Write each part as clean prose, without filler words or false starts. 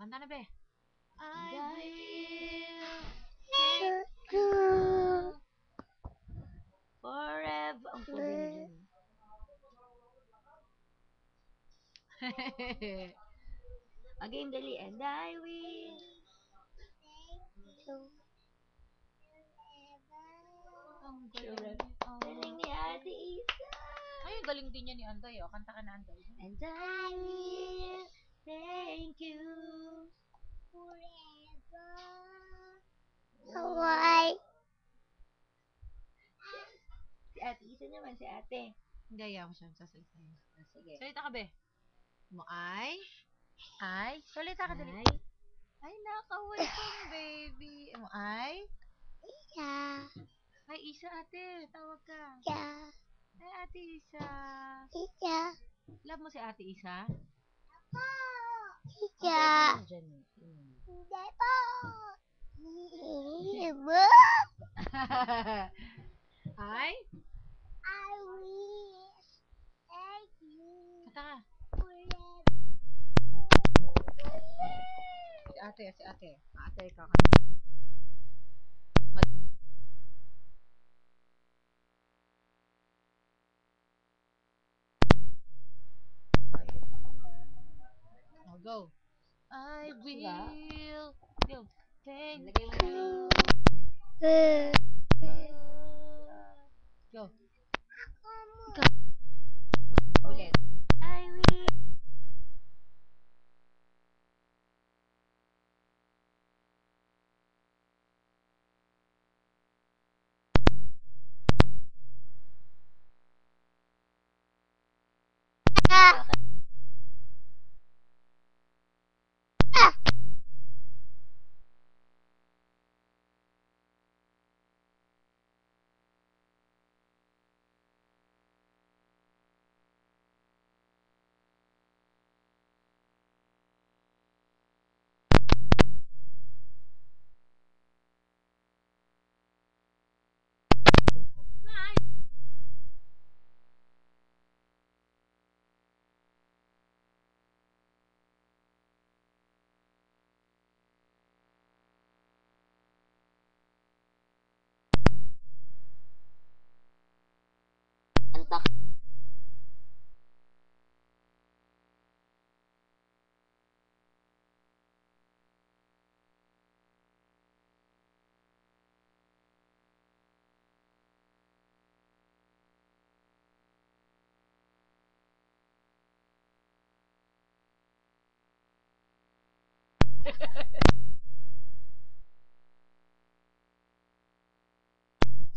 Kanta na, be. I will Thank thank you. you forever. Ang pogi ni Jun. Again, dali. And I will. Ang galing. Galing ni Ate Isa. Ay, galing din niya ni Anday. Oh. Kanta ka na, Anday. And I will thank you Why? Si Ate Isa naman, si Ate. Hindi, ayaw ko siya sasalita. Sige. Salita ka, be. Mo ay? Salita ka, dali. Ay. Ay, naka-welcome, baby. Mo ay? Yeah. Ay, Isa, ate. Tawag ka. Yeah. Ay, Ate Isa. Yeah. Love mo si Ate Isa? Yeah. Diyan. Hindi po. Ibo. Ay? I wish thank you Kata ka. forever. Si ate. Ate, ikaw. Oh, go. I will. Go. Thank Lagay mo na yung... Go. Ulit. I will... Kanta ka.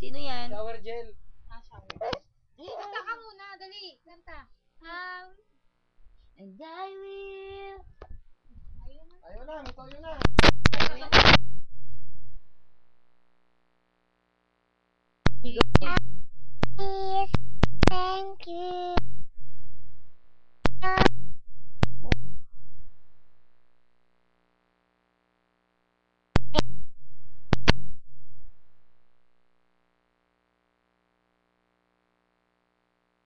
Sino yan? Shower gel. Kanta ka muna. Dali. Kanta. And I will... Ayaw na, ito yun na. Please, thank you